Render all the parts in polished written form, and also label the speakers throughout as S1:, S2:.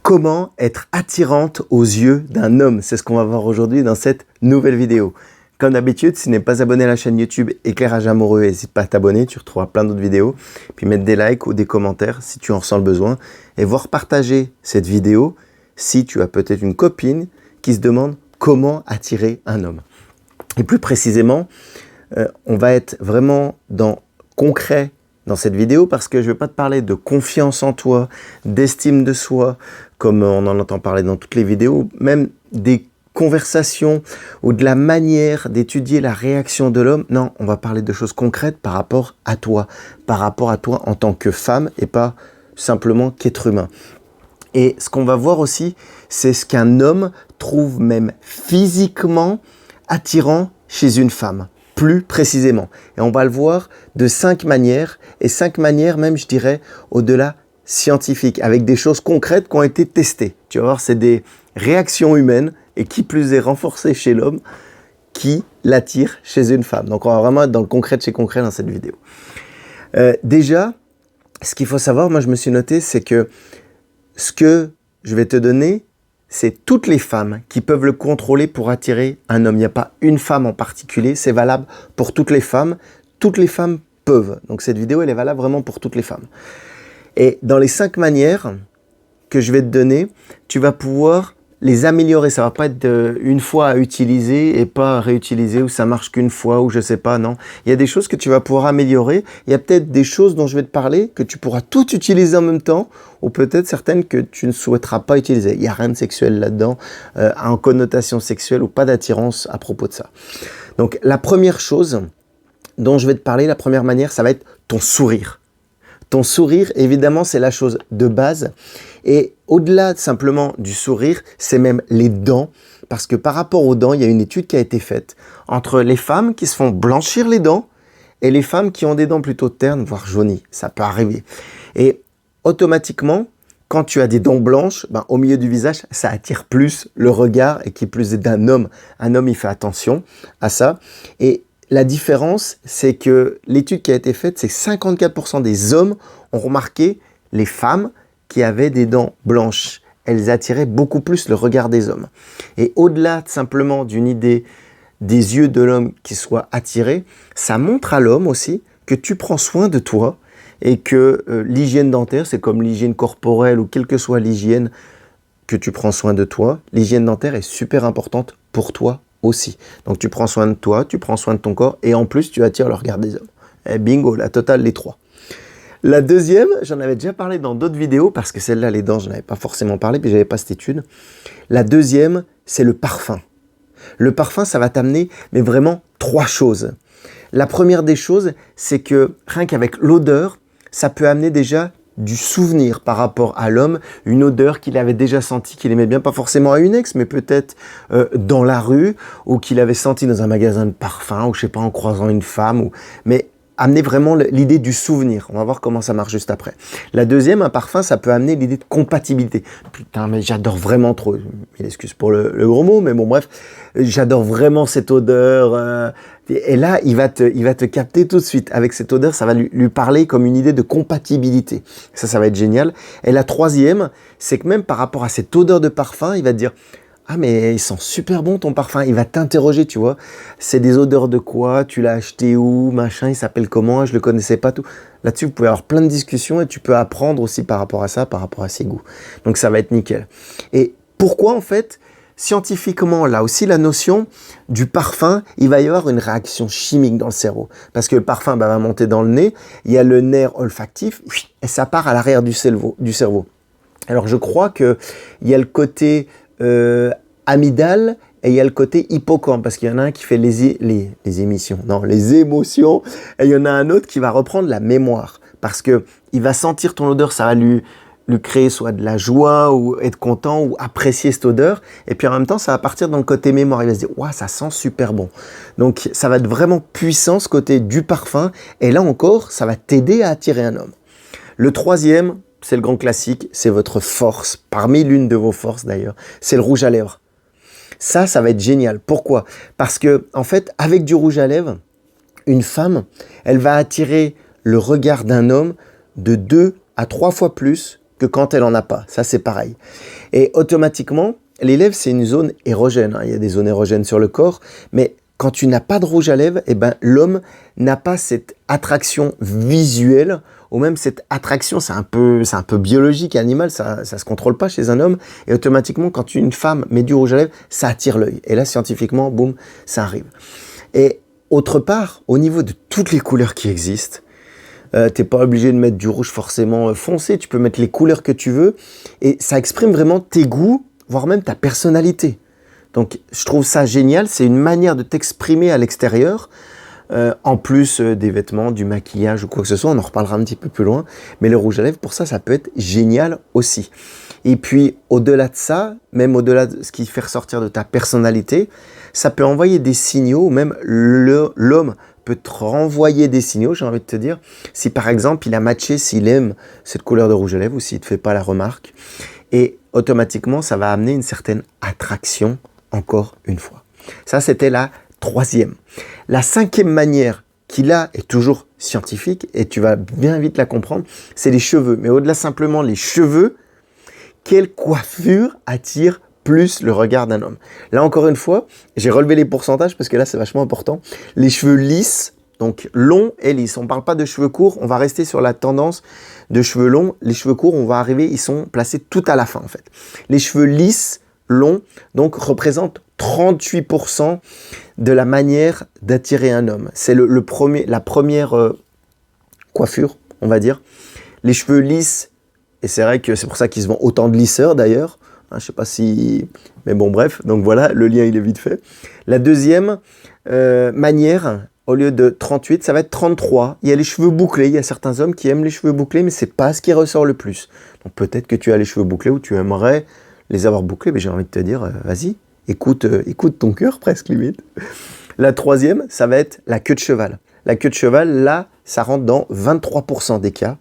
S1: Comment être attirante aux yeux d'un homme? C'est ce qu'on va voir aujourd'hui dans cette nouvelle vidéo. Comme d'habitude, si tu n'es pas abonné à la chaîne YouTube Éclairage Amoureux, n'hésite pas à t'abonner, tu retrouveras plein d'autres vidéos. Puis mettre des likes ou des commentaires si tu en ressens le besoin. Et voir partager cette vidéo si tu as peut-être une copine qui se demande comment attirer un homme. Et plus précisément, on va être vraiment dans concret dans cette vidéo parce que je ne vais pas te parler de confiance en toi, d'estime de soi, comme on en entend parler dans toutes les vidéos, même des conversations ou de la manière d'étudier la réaction de l'homme. Non, on va parler de choses concrètes par rapport à toi en tant que femme et pas simplement qu'être humain. Et ce qu'on va voir aussi, c'est ce qu'un homme trouve même physiquement attirant chez une femme, plus précisément. Et on va le voir de 5 manières, et 5 manières même, je dirais, au-delà scientifiques, avec des choses concrètes qui ont été testées. Tu vas voir, c'est des réactions humaines, et qui plus est renforcées chez l'homme, qui l'attire chez une femme. Donc on va vraiment être dans le concret de chez concret dans cette vidéo. Déjà, ce qu'il faut savoir, moi je me suis noté, c'est que ce que je vais te donner, c'est toutes les femmes qui peuvent le contrôler pour attirer un homme. Il n'y a pas une femme en particulier, c'est valable pour toutes les femmes. Toutes les femmes peuvent. Donc cette vidéo, elle est valable vraiment pour toutes les femmes. Et dans les 5 manières que je vais te donner, tu vas pouvoir les améliorer. Ça ne va pas être une fois à utiliser et pas à réutiliser, ou ça marche qu'une fois, ou je ne sais pas, non. Il y a des choses que tu vas pouvoir améliorer. Il y a peut-être des choses dont je vais te parler que tu pourras toutes utiliser en même temps, ou peut-être certaines que tu ne souhaiteras pas utiliser. Il n'y a rien de sexuel là-dedans, en connotation sexuelle ou pas d'attirance à propos de ça. Donc la première chose dont je vais te parler, la première manière, ça va être ton sourire. Ton sourire, évidemment, c'est la chose de base. Et au-delà simplement du sourire, c'est même les dents. Parce que par rapport aux dents, il y a une étude qui a été faite entre les femmes qui se font blanchir les dents et les femmes qui ont des dents plutôt ternes, voire jaunies. Ça peut arriver. Et automatiquement, quand tu as des dents blanches, au milieu du visage, ça attire plus le regard, et qui plus est d'un homme. Un homme, il fait attention à ça. Et la différence, c'est que l'étude qui a été faite, c'est que 54% des hommes ont remarqué les femmes qui avaient des dents blanches. Elles attiraient beaucoup plus le regard des hommes. Et au-delà simplement d'une idée des yeux de l'homme qui soient attirés, ça montre à l'homme aussi que tu prends soin de toi et que l'hygiène dentaire, c'est comme l'hygiène corporelle ou quelle que soit l'hygiène, que tu prends soin de toi. L'hygiène dentaire est super importante pour toi aussi. Donc tu prends soin de toi, tu prends soin de ton corps et en plus tu attires le regard des hommes. Et bingo, la totale, les 3. La deuxième, j'en avais déjà parlé dans d'autres vidéos parce que celle-là, les dents, je n'avais pas forcément parlé puis j'avais pas cette étude. La deuxième, c'est le parfum. Le parfum, ça va t'amener, mais vraiment 3 choses. La première des choses, c'est que rien qu'avec l'odeur, ça peut amener déjà du souvenir par rapport à l'homme, une odeur qu'il avait déjà sentie, qu'il aimait bien, pas forcément à une ex, mais peut-être dans la rue, ou qu'il avait senti dans un magasin de parfum, ou je sais pas, en croisant une femme, mais amener vraiment l'idée du souvenir. On va voir comment ça marche juste après. La deuxième, un parfum, ça peut amener l'idée de compatibilité. Putain, mais j'adore vraiment trop, excuse pour le gros mot, mais bon bref, j'adore vraiment cette odeur. Et là, il va te capter tout de suite. Avec cette odeur, ça va lui parler comme une idée de compatibilité. Ça va être génial. Et la troisième, c'est que même par rapport à cette odeur de parfum, il va te dire « Ah, mais il sent super bon ton parfum ». Il va t'interroger, tu vois. C'est des odeurs de quoi? Tu l'as acheté où? Machin, il s'appelle comment? Je le connaissais pas, tout. Là-dessus, vous pouvez avoir plein de discussions et tu peux apprendre aussi par rapport à ça, par rapport à ses goûts. Donc, ça va être nickel. Et pourquoi, en fait, scientifiquement, là aussi, la notion du parfum, il va y avoir une réaction chimique dans le cerveau. Parce que le parfum va monter dans le nez, il y a le nerf olfactif, et ça part à l'arrière du cerveau. Alors, je crois qu'il y a le côté amygdale et il y a le côté hippocampe, parce qu'il y en a un qui fait les émotions, et il y en a un autre qui va reprendre la mémoire. Parce que il va sentir ton odeur, ça va lui créer soit de la joie ou être content ou apprécier cette odeur. Et puis en même temps, ça va partir dans le côté mémoire. Il va se dire « Ouah, ça sent super bon ». Donc ça va être vraiment puissant ce côté du parfum. Et là encore, ça va t'aider à attirer un homme. Le troisième, c'est le grand classique, c'est votre force. Parmi l'une de vos forces d'ailleurs, c'est le rouge à lèvres. Ça va être génial. Pourquoi? Parce que en fait, avec du rouge à lèvres, une femme, elle va attirer le regard d'un homme de 2 à 3 fois plus que quand elle en a pas. Ça, c'est pareil. Et automatiquement, les lèvres, c'est une zone érogène. Il y a des zones érogènes sur le corps, mais quand tu n'as pas de rouge à lèvres, eh ben, l'homme n'a pas cette attraction visuelle, ou même cette attraction, c'est un peu biologique, animal, ça se contrôle pas chez un homme, et automatiquement, quand une femme met du rouge à lèvres, ça attire l'œil. Et là, scientifiquement, boum, ça arrive. Et autre part, au niveau de toutes les couleurs qui existent, t'es pas obligé de mettre du rouge forcément foncé, tu peux mettre les couleurs que tu veux, et ça exprime vraiment tes goûts, voire même ta personnalité. Donc, je trouve ça génial, c'est une manière de t'exprimer à l'extérieur, en plus des vêtements, du maquillage ou quoi que ce soit, on en reparlera un petit peu plus loin, mais le rouge à lèvres, pour ça, ça peut être génial aussi. Et puis, au-delà de ça, même au-delà de ce qui fait ressortir de ta personnalité, ça peut envoyer des signaux, même l'homme peut te renvoyer des signaux, j'ai envie de te dire, si par exemple, il a matché, s'il aime cette couleur de rouge à lèvres ou s'il ne te fait pas la remarque, et automatiquement, ça va amener une certaine attraction, encore une fois. Ça, c'était la troisième. La cinquième manière qu'il a est toujours scientifique, et tu vas bien vite la comprendre, c'est les cheveux. Mais au-delà simplement les cheveux, quelle coiffure attire plus le regard d'un homme? Là, encore une fois, j'ai relevé les pourcentages parce que là, c'est vachement important. Les cheveux lisses, donc longs et lisses. On ne parle pas de cheveux courts, on va rester sur la tendance de cheveux longs. Les cheveux courts, on va arriver, ils sont placés tout à la fin, en fait. Les cheveux lisses, longs, donc représentent 38% de la manière d'attirer un homme. C'est la première coiffure, on va dire. Les cheveux lisses, et c'est vrai que c'est pour ça qu'ils se vendent autant de lisseurs d'ailleurs. Je ne sais pas si... Mais bon, bref. Donc voilà, le lien, il est vite fait. La deuxième manière, au lieu de 38, ça va être 33. Il y a les cheveux bouclés. Il y a certains hommes qui aiment les cheveux bouclés, mais ce n'est pas ce qui ressort le plus. Donc peut-être que tu as les cheveux bouclés ou tu aimerais les avoir bouclés. Mais j'ai envie de te dire, vas-y, écoute ton cœur presque limite. La troisième, ça va être la queue de cheval. La queue de cheval, là, ça rentre dans 23% des cas.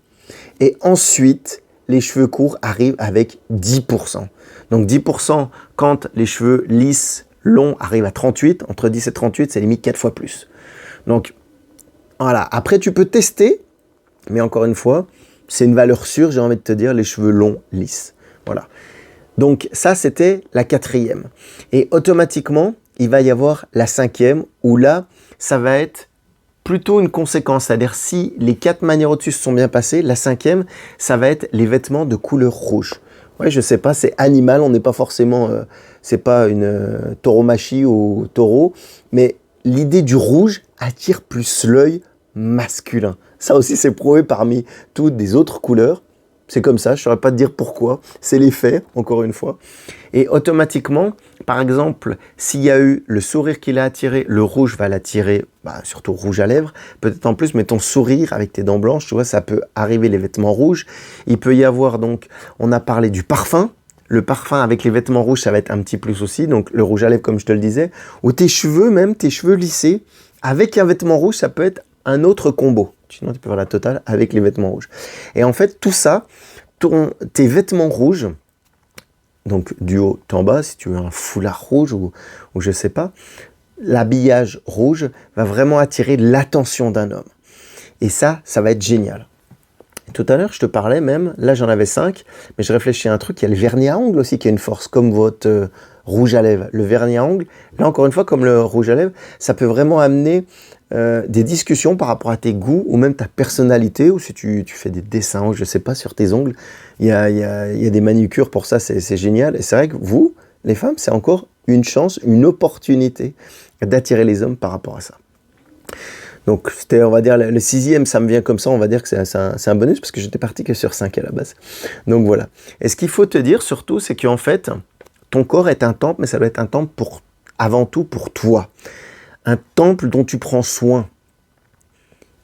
S1: Et ensuite, les cheveux courts arrivent avec 10%. Donc 10% quand les cheveux lisses, longs arrivent à 38. Entre 10 et 38, c'est limite 4 fois plus. Donc voilà. Après, tu peux tester. Mais encore une fois, c'est une valeur sûre, j'ai envie de te dire, les cheveux longs, lisses. Voilà. Donc ça, c'était la quatrième. Et automatiquement, il va y avoir la cinquième, où là, ça va être plutôt une conséquence. C'est-à-dire, si les 4 manières au-dessus se sont bien passées, la cinquième, ça va être les vêtements de couleur rouge. Ouais, je sais pas, c'est animal, on n'est pas forcément... c'est pas une tauromachie ou taureau, mais l'idée du rouge attire plus l'œil masculin. Ça aussi, c'est prouvé parmi toutes des autres couleurs. C'est comme ça, je ne saurais pas te dire pourquoi. C'est l'effet, encore une fois. Et automatiquement, par exemple, s'il y a eu le sourire qui l'a attiré, le rouge va l'attirer, surtout rouge à lèvres. Peut-être en plus, mais ton sourire avec tes dents blanches, tu vois, ça peut arriver les vêtements rouges. Il peut y avoir donc, on a parlé du parfum. Le parfum avec les vêtements rouges, ça va être un petit plus aussi. Donc le rouge à lèvres, comme je te le disais. Ou tes cheveux, même tes cheveux lissés, avec un vêtement rouge, ça peut être un autre combo. Sinon, tu peux faire la totale avec les vêtements rouges. Et en fait, tout ça, tes vêtements rouges, donc du haut en bas, si tu veux un foulard rouge ou je sais pas, l'habillage rouge va vraiment attirer l'attention d'un homme. Et ça va être génial. Et tout à l'heure, je te parlais même, là j'en avais 5, mais je réfléchis à un truc, il y a le vernis à ongles aussi qui a une force, comme votre rouge à lèvres. Le vernis à ongles, là encore une fois, comme le rouge à lèvres, ça peut vraiment amener des discussions par rapport à tes goûts ou même ta personnalité, ou si tu fais des dessins, je ne sais pas, sur tes ongles, il y a des manucures pour ça, c'est génial. Et c'est vrai que vous, les femmes, c'est encore une chance, une opportunité d'attirer les hommes par rapport à ça. Donc c'était, on va dire, le 6e, ça me vient comme ça, on va dire que c'est un bonus, parce que j'étais parti que sur 5 à la base. Donc voilà. Et ce qu'il faut te dire surtout, c'est qu'en fait, ton corps est un temple, mais ça doit être un temple avant tout pour toi. Un temple dont tu prends soin.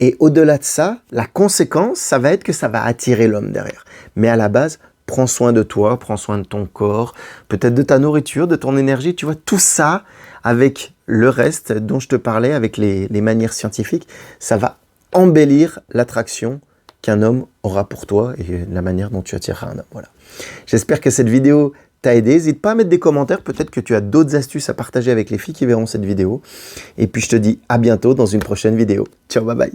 S1: Et au-delà de ça, la conséquence, ça va être que ça va attirer l'homme derrière. Mais à la base, prends soin de toi, prends soin de ton corps, peut-être de ta nourriture, de ton énergie. Tu vois, tout ça, avec le reste dont je te parlais, avec les manières scientifiques, ça va embellir l'attraction qu'un homme aura pour toi et la manière dont tu attireras un homme. Voilà. J'espère que cette vidéo t'a aidé. N'hésite pas à mettre des commentaires. Peut-être que tu as d'autres astuces à partager avec les filles qui verront cette vidéo. Et puis, je te dis à bientôt dans une prochaine vidéo. Ciao, bye bye.